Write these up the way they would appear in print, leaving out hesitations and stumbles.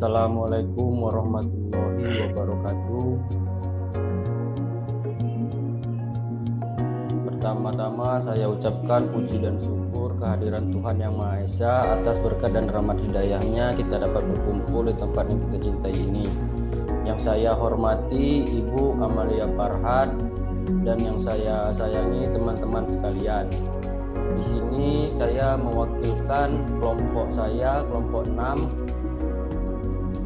Assalamualaikum warahmatullahi wabarakatuh. Pertama-tama saya ucapkan puji dan syukur kehadiran Tuhan Yang Maha Esa atas berkat dan rahmat hidayahnya kita dapat berkumpul di tempat yang kita cintai ini. Yang saya hormati Ibu Amalia Farhat dan yang saya sayangi teman-teman sekalian. Di sini saya mewakilkan kelompok saya, kelompok 6.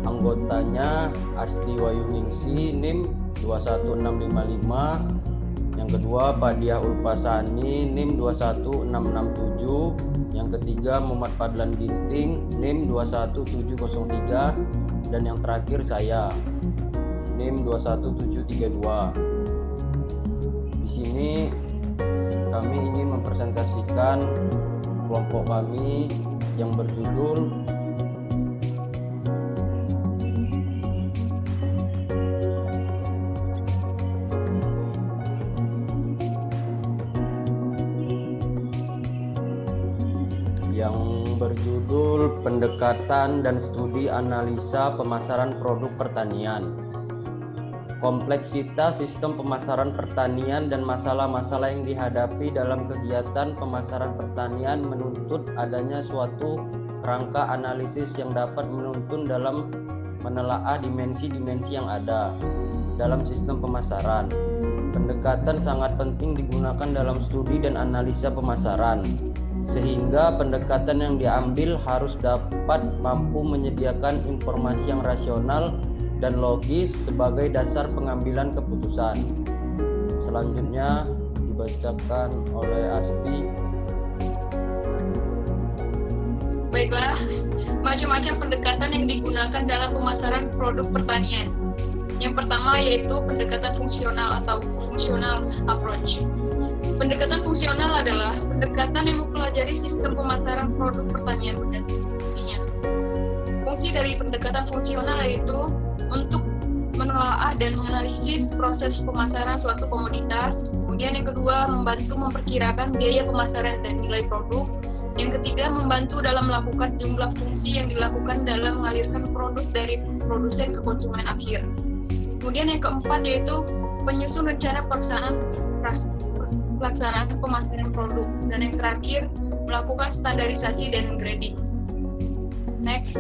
Anggotanya Asti Wayuningsi NIM 21655, yang kedua Padiah Ulfasani NIM 21667, yang ketiga Muhammad Fadlan Ginting NIM 21703, dan yang terakhir saya NIM 21732. Di sini kami ingin mempresentasikan kelompok kami yang berjudul Pendekatan dan Studi Analisa Pemasaran Produk Pertanian. Kompleksitas sistem pemasaran pertanian dan masalah-masalah yang dihadapi dalam kegiatan pemasaran pertanian menuntut adanya suatu kerangka analisis yang dapat menuntun dalam menelaah dimensi-dimensi yang ada dalam sistem pemasaran. Pendekatan sangat penting digunakan dalam studi dan analisa pemasaran, sehingga pendekatan yang diambil harus dapat mampu menyediakan informasi yang rasional dan logis sebagai dasar pengambilan keputusan. Selanjutnya dibacakan oleh Asti. Baiklah, macam-macam pendekatan yang digunakan dalam pemasaran produk pertanian. Yang pertama yaitu pendekatan fungsional atau functional approach. Pendekatan fungsional adalah pendekatan yang mempelajari sistem pemasaran produk pertanian dan fungsinya. Fungsi dari pendekatan fungsional yaitu untuk menelaah dan menganalisis proses pemasaran suatu komoditas. Kemudian yang kedua, membantu memperkirakan biaya pemasaran dan nilai produk. Yang ketiga, membantu dalam melakukan jumlah fungsi yang dilakukan dalam mengalirkan produk dari produsen ke konsumen akhir. Kemudian yang keempat yaitu penyusun rencana pelaksanaan pemasaran produk, dan yang terakhir melakukan standarisasi dan grading. Next.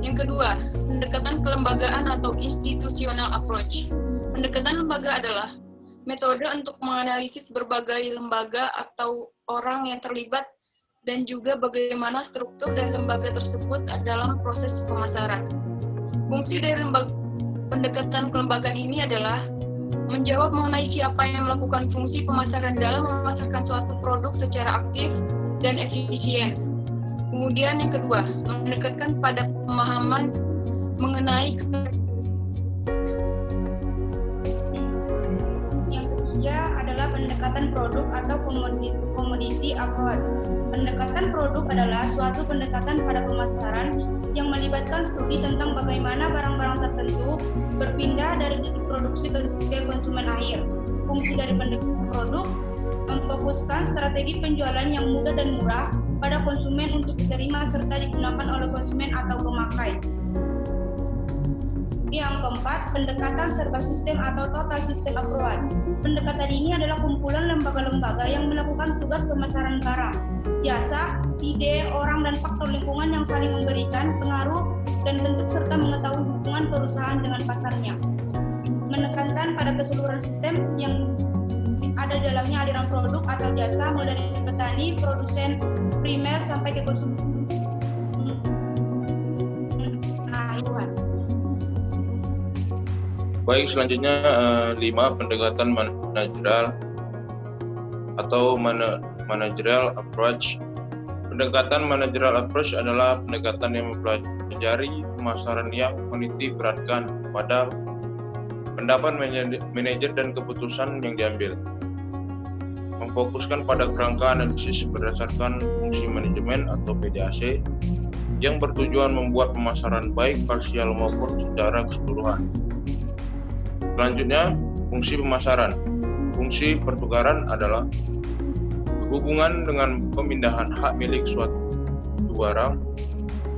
Yang kedua, pendekatan kelembagaan atau institutional approach. Pendekatan lembaga adalah metode untuk menganalisis berbagai lembaga atau orang yang terlibat dan juga bagaimana struktur dan lembaga tersebut dalam proses pemasaran. Fungsi dari pendekatan kelembagaan ini adalah menjawab mengenai siapa yang melakukan fungsi pemasaran dalam memasarkan suatu produk secara aktif dan efisien. Kemudian yang kedua, mendekatkan pada pemahaman mengenai. Yang ketiga adalah pendekatan produk atau commodity approach. Pendekatan produk adalah suatu pendekatan pada pemasaran yang melibatkan studi tentang bagaimana barang-barang tertentu berpindah dari titik produksi ke konsumen akhir. Fungsi dari pendekatan produk memfokuskan strategi penjualan yang mudah dan murah pada konsumen untuk diterima serta digunakan oleh konsumen atau pemakai. Yang keempat, pendekatan serba sistem atau total system approach. Pendekatan ini adalah kumpulan lembaga-lembaga yang melakukan tugas pemasaran barang, jasa, ide, orang, dan faktor lingkungan yang saling memberikan pengaruh dan bentuk serta mengetahui hubungan perusahaan dengan pasarnya. Menekankan pada keseluruhan sistem yang ada di dalamnya aliran produk atau jasa mulai dari petani, produsen primer sampai ke konsumen. Baik, selanjutnya 5 pendekatan manajerial atau managerial approach. Pendekatan managerial approach adalah pendekatan yang mempelajari pemasaran yang meniti beratkan pada pendapat manajer dan keputusan yang diambil. Memfokuskan pada kerangka analisis berdasarkan fungsi manajemen atau PDAC yang bertujuan membuat pemasaran baik parsial maupun secara keseluruhan. Selanjutnya, fungsi pemasaran. Fungsi pertukaran adalah hubungan dengan pemindahan hak milik suatu barang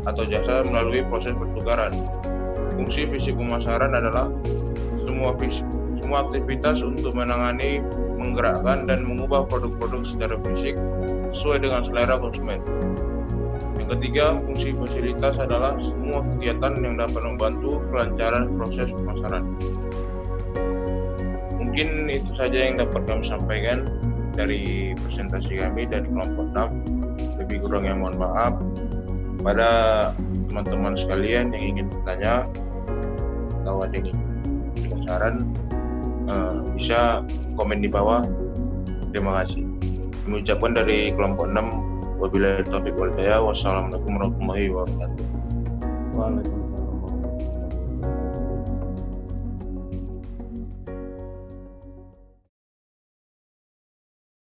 atau jasa melalui proses pertukaran. Fungsi fisik pemasaran adalah semua aktivitas untuk menangani, menggerakkan, dan mengubah produk-produk secara fisik sesuai dengan selera konsumen. Yang ketiga, fungsi fasilitas adalah semua kegiatan yang dapat membantu kelancaran proses pemasaran. Mungkin itu saja yang dapat kami sampaikan dari presentasi kami dari kelompok 6. Lebih kurangnya mohon maaf. Pada teman-teman sekalian yang ingin bertanya atau ada yang ingin saran, bisa komen di bawah. Terima kasih. Kami ucapkan dari kelompok 6, wabillahi taufiq wal hidayah. Wassalamualaikum warahmatullahi wabarakatuh. Waalaikumsalam.